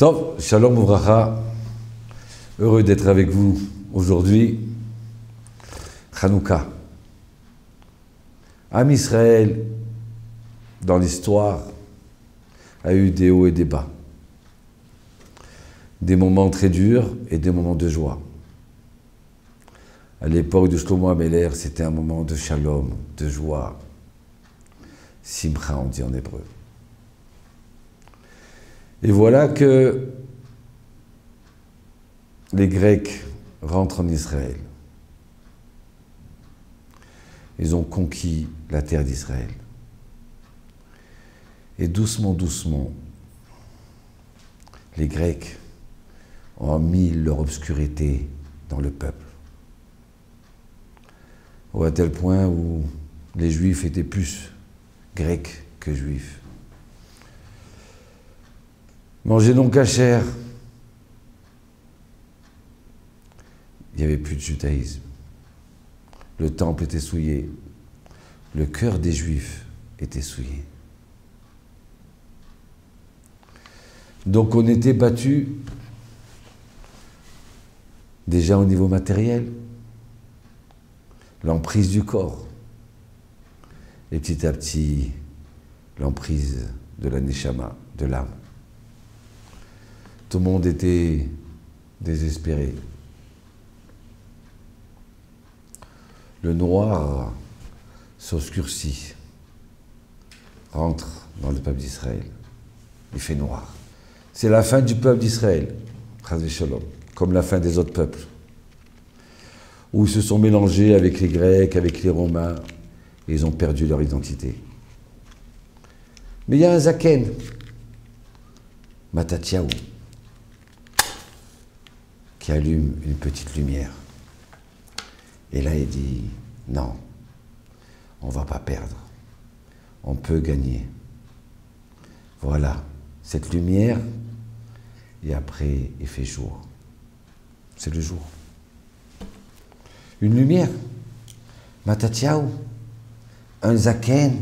Tov, Shalom Uvracha, heureux d'être avec vous aujourd'hui. Hanouka. Am Israël, dans l'histoire, a eu des hauts et des bas. Des moments très durs et des moments de joie. À l'époque de Shlomo HaMelech, c'était un moment de shalom, de joie. Simcha, on dit en hébreu. Et voilà que les Grecs rentrent en Israël. Ils ont conquis la terre d'Israël. Et doucement, doucement, les Grecs ont mis leur obscurité dans le peuple. À tel point où les Juifs étaient plus Grecs que Juifs. Manger non cachère. Il n'y avait plus de judaïsme. Le temple était souillé. Le cœur des Juifs était souillé. Donc on était battus déjà au niveau matériel, l'emprise du corps, et petit à petit l'emprise de la neshama, de l'âme. Tout le monde était désespéré. Le noir s'obscurcit, rentre dans le peuple d'Israël. Il fait noir. C'est la fin du peuple d'Israël, comme la fin des autres peuples, où ils se sont mélangés avec les Grecs, avec les Romains, et ils ont perdu leur identité. Mais il y a un Zaken, Matatyahu, qui allume une petite lumière. Et là, il dit, non, on ne va pas perdre, on peut gagner. Voilà, cette lumière, et après, il fait jour. C'est le jour. Une lumière, Matatyahu, un Zaken,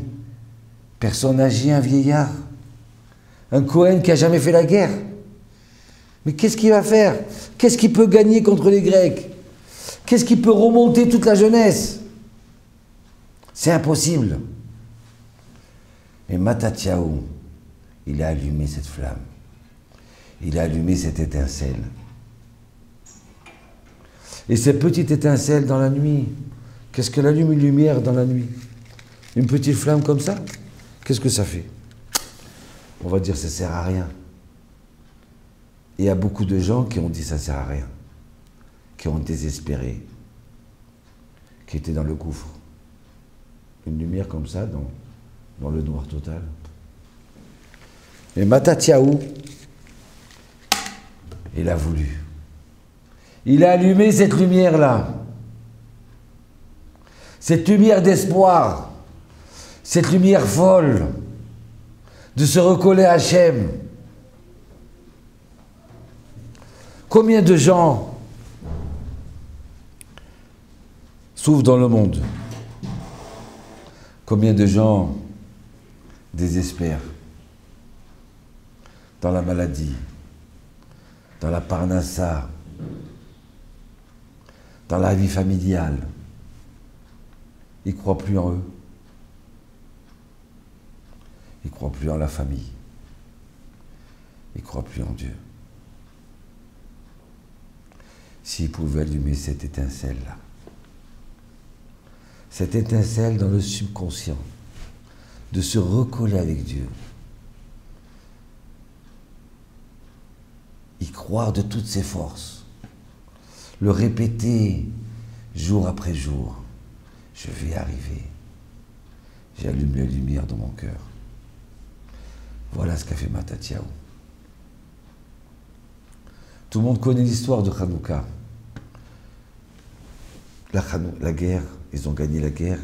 personne âgée, un vieillard, un Kohen qui n'a jamais fait la guerre. Mais qu'est-ce qu'il va faire? Qu'est-ce qu'il peut gagner contre les Grecs? Qu'est-ce qui peut remonter toute la jeunesse? C'est impossible. Mais Matatyahu, il a allumé cette flamme. Il a allumé cette étincelle. Et cette petite étincelle dans la nuit, qu'est-ce qu'elle allume une lumière dans la nuit? Une petite flamme comme ça? Qu'est-ce que ça fait? On va dire ça ne sert à rien. Et il y a beaucoup de gens qui ont dit ça ne sert à rien, qui ont désespéré, qui étaient dans le gouffre. Une lumière comme ça, dans le noir total. Et Matatyahu, il a voulu. Il a allumé cette lumière-là. Cette lumière d'espoir. Cette lumière folle. De se recoller à Hachem. Combien de gens souffrent dans le monde? Combien de gens désespèrent dans la maladie, dans la parnassa, dans la vie familiale? Ils ne croient plus en eux. Ils ne croient plus en la famille. Ils ne croient plus en Dieu. S'ils pouvaient allumer cette étincelle-là, cette étincelle dans le subconscient, de se recoller avec Dieu, y croire de toutes ses forces, le répéter jour après jour, je vais arriver, j'allume la lumière dans mon cœur. Voilà ce qu'a fait Matatyahu. Tout le monde connaît l'histoire de Hanouka. La guerre, ils ont gagné la guerre,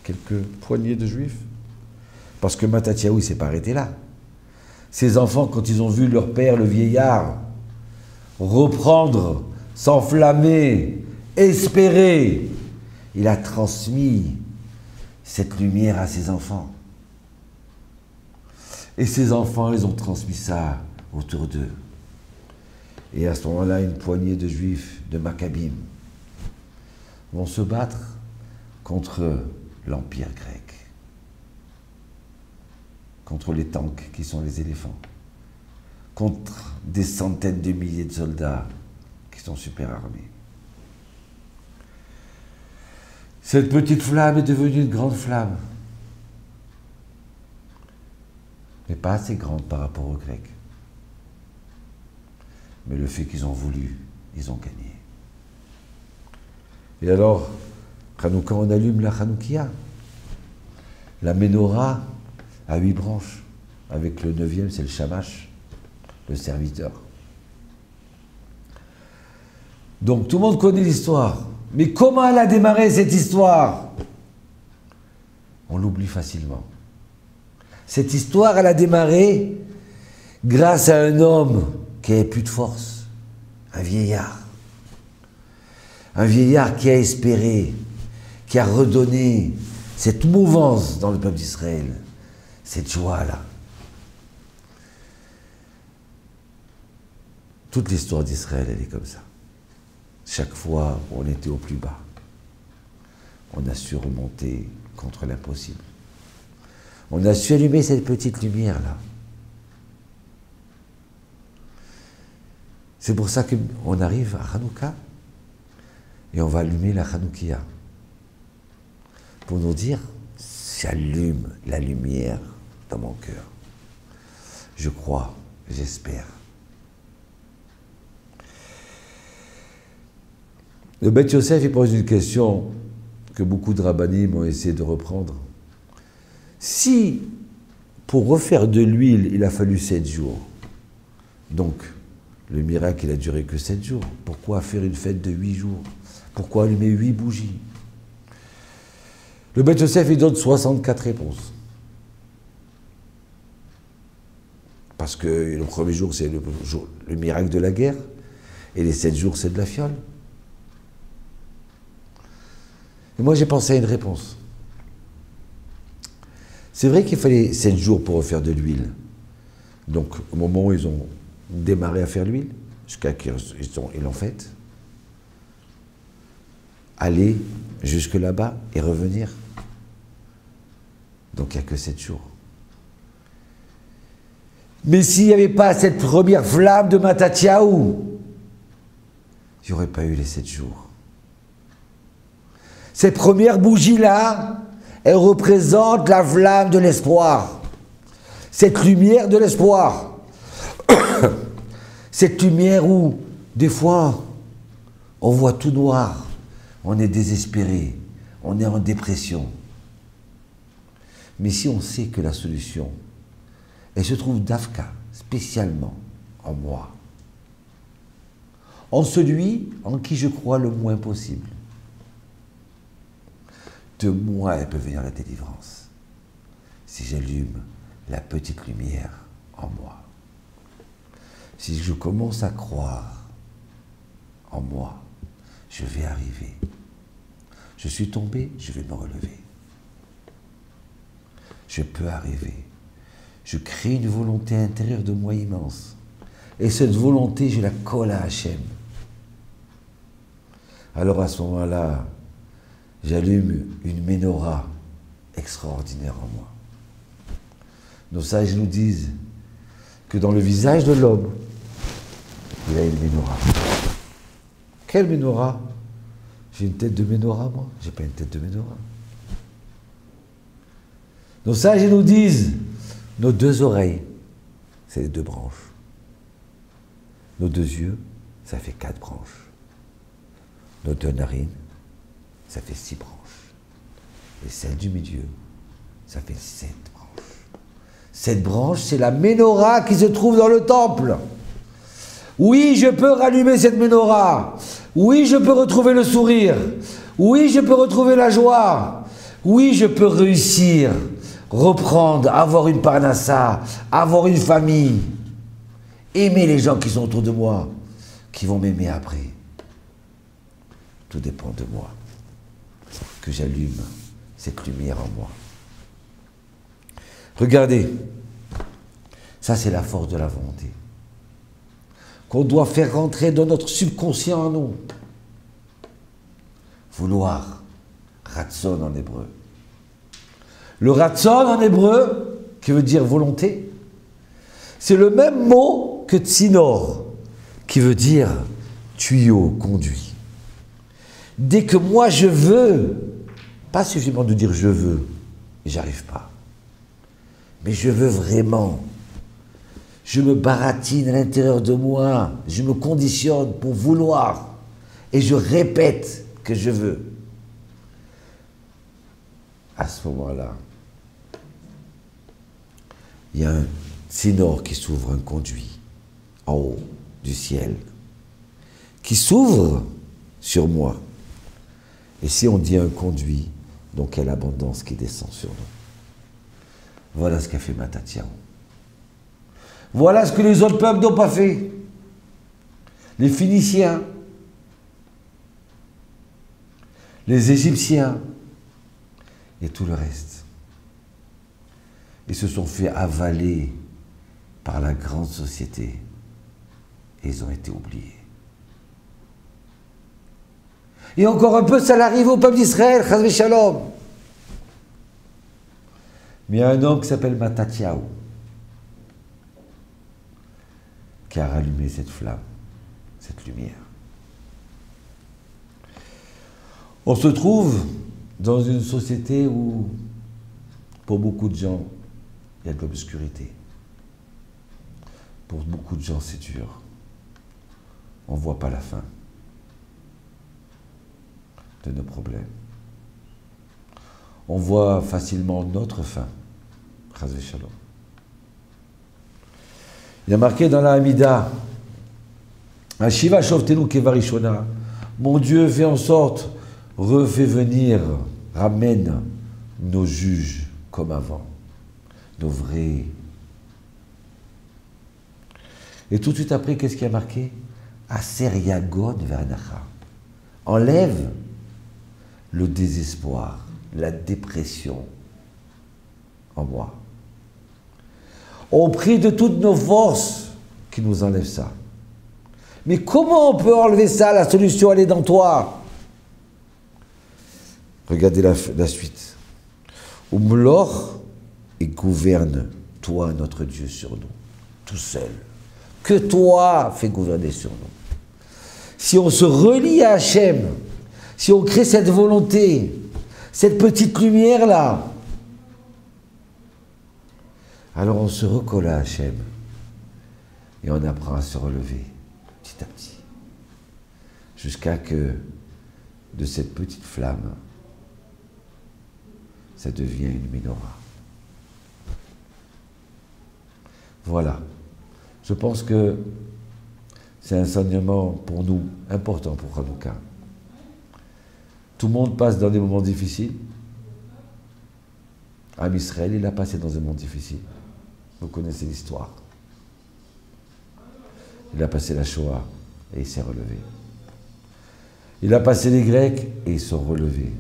quelques poignées de juifs. Parce que Matatyahu, il ne s'est pas arrêté là. Ses enfants, quand ils ont vu leur père, le vieillard, reprendre, s'enflammer, espérer, il a transmis cette lumière à ses enfants. Et ses enfants, ils ont transmis ça autour d'eux. Et à ce moment-là, une poignée de juifs de Maccabim vont se battre contre l'Empire grec, contre les tanks qui sont les éléphants, contre des centaines de milliers de soldats qui sont super armés. Cette petite flamme est devenue une grande flamme, mais pas assez grande par rapport aux Grecs. Mais le fait qu'ils ont voulu, ils ont gagné. Et alors, Hanouka, on allume la Hanoukia, la Ménorah à 8 branches, avec le 9e, c'est le Shamash, le serviteur. Donc tout le monde connaît l'histoire. Mais comment elle a démarré cette histoire? On l'oublie facilement. Cette histoire, elle a démarré grâce à un homme qui n'avait plus de force, un vieillard. Un vieillard qui a espéré, qui a redonné cette mouvance dans le peuple d'Israël, cette joie-là. Toute l'histoire d'Israël, elle est comme ça. Chaque fois, on était au plus bas. On a su remonter contre l'impossible. On a su allumer cette petite lumière-là. C'est pour ça qu'on arrive à Hanouka et on va allumer la Hanoukia pour nous dire, j'allume la lumière dans mon cœur. Je crois, j'espère. Le Beth Yosef, il pose une question que beaucoup de rabbinim ont essayé de reprendre. Si, pour refaire de l'huile, il a fallu 7 jours, donc le miracle, il a duré que 7 jours, pourquoi faire une fête de 8 jours? Pourquoi allumer 8 bougies? Le Beth Yosef, il donne 64 réponses. Parce que le premier jour, c'est le miracle de la guerre, et les 7 jours, c'est de la fiole. Et moi, j'ai pensé à une réponse. C'est vrai qu'il fallait 7 jours pour refaire de l'huile. Donc, au moment où ils ont démarré à faire l'huile, jusqu'à qu'ils l'ont faite, aller jusque là-bas et revenir. Donc, il n'y a que 7 jours. Mais s'il n'y avait pas cette première flamme de Matatiaou, il n'y aurait pas eu les 7 jours. Cette première bougie-là, elle représente la flamme de l'espoir. Cette lumière de l'espoir. Cette lumière où, des fois, on voit tout noir, on est désespéré, on est en dépression. Mais si on sait que la solution, elle se trouve d'Afka, spécialement en moi, en celui en qui je crois le moins possible, de moi, elle peut venir la délivrance, si j'allume la petite lumière en moi. Si je commence à croire en moi, je vais arriver. Je suis tombé, je vais me relever. Je peux arriver. Je crée une volonté intérieure de moi immense. Et cette volonté, je la colle à Hachem. Alors à ce moment-là, j'allume une Ménorah extraordinaire en moi. Nos sages nous disent que dans le visage de l'homme, il y a une Ménorah. Quelle Ménorah? J'ai une tête de Ménorah, moi? J'ai pas une tête de Ménorah. Nos sages nous disent, nos 2 oreilles, c'est les 2 branches. Nos 2 yeux, ça fait 4 branches. Nos 2 narines, ça fait 6 branches. Et celle du milieu, ça fait 7 branches. Cette branche, c'est la Ménorah qui se trouve dans le temple. Oui, je peux rallumer cette Ménorah. Oui, je peux retrouver le sourire. Oui, je peux retrouver la joie. Oui, je peux réussir, reprendre, avoir une parnassa, avoir une famille, aimer les gens qui sont autour de moi, qui vont m'aimer après. Tout dépend de moi. Que j'allume cette lumière en moi. Regardez, ça c'est la force de la volonté. qu'on doit faire rentrer dans notre subconscient à nous. Vouloir, ratson en hébreu. Le ratson en hébreu, qui veut dire volonté, c'est le même mot que tsinor, qui veut dire tuyau, conduit. Dès que moi je veux, pas suffisamment de dire je veux, et j'arrive pas, mais je veux vraiment, je me baratine à l'intérieur de moi, je me conditionne pour vouloir, et je répète que je veux. À ce moment-là, il y a un tsinor qui s'ouvre, un conduit, en haut du ciel, qui s'ouvre sur moi. Et si on dit un conduit, donc quelle abondance qui descend sur nous. Voilà ce qu'a fait Matatyahu. Voilà ce que les autres peuples n'ont pas fait. Les Phéniciens, les Égyptiens et tout le reste. Ils se sont fait avaler par la grande société et ils ont été oubliés. Et encore un peu, ça l'arrive au peuple d'Israël, chas v'shalom. Mais il y a un homme qui s'appelle Matatyahu qui a rallumé cette flamme, cette lumière. On se trouve dans une société où, pour beaucoup de gens, il y a de l'obscurité. Pour beaucoup de gens, c'est dur. On ne voit pas la fin de nos problèmes. On voit facilement notre fin. Chas v'shalom. Il y a marqué dans la Hamida, Hashiva shovtenu kevarishona, mon Dieu fait en sorte, refait venir, ramène nos juges comme avant, nos vrais. Et tout de suite après, qu'est-ce qui a marqué? Aser yagon ve'anacha. Enlève le désespoir, la dépression en moi. On prie de toutes nos forces qui nous enlève ça. Mais comment on peut enlever ça? La solution, elle est dans toi. Regardez la suite. Umlor et gouverne, toi, notre Dieu, sur nous, tout seul. Que toi fais gouverner sur nous. Si on se relie à Hachem, si on crée cette volonté, cette petite lumière-là, alors on se recolle à Hachem et on apprend à se relever petit à petit, jusqu'à que de cette petite flamme, ça devient une menorah. Voilà. Je pense que c'est un enseignement pour nous important pour Hanouka. Tout le monde passe dans des moments difficiles. Am Israël, il a passé dans un moment difficile. Vous connaissez l'histoire. Il a passé la Shoah et il s'est relevé. Il a passé les Grecs et ils sont relevés.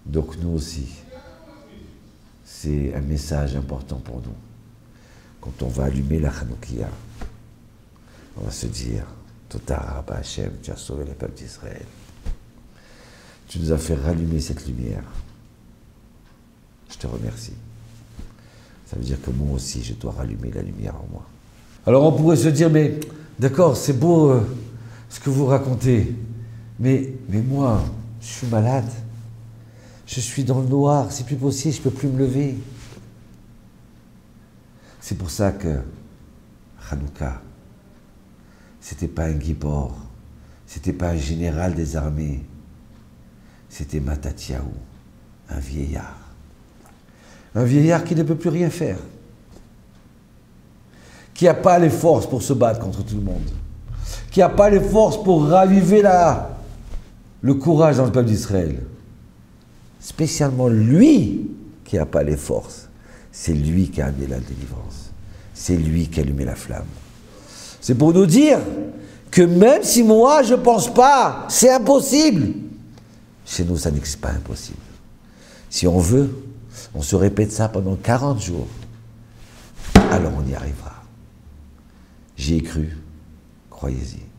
Donc nous aussi, c'est un message important pour nous. Quand on va allumer la Hanoukia, on va se dire, Toda Rabba Hashem, tu as sauvé le peuple d'Israël. Tu nous as fait rallumer cette lumière. Je te remercie. Ça veut dire que moi aussi, je dois rallumer la lumière en moi. Alors on pourrait se dire, mais d'accord, c'est beau ce que vous racontez, mais moi, je suis malade. Je suis dans le noir, c'est plus possible, je ne peux plus me lever. C'est pour ça que Hanouka, c'était pas un Gibor, c'était pas un général des armées, c'était Matatyahu, un vieillard. Un vieillard qui ne peut plus rien faire, qui n'a pas les forces pour se battre contre tout le monde, qui n'a pas les forces pour raviver le courage dans le peuple d'Israël. Spécialement lui qui n'a pas les forces, c'est lui qui a amené la délivrance, c'est lui qui a allumé la flamme. C'est pour nous dire que même si moi je ne pense pas, c'est impossible. Chez nous, ça n'est pas impossible. Si on veut, on se répète ça pendant 40 jours, alors on y arrivera. J'y ai cru, croyez-y.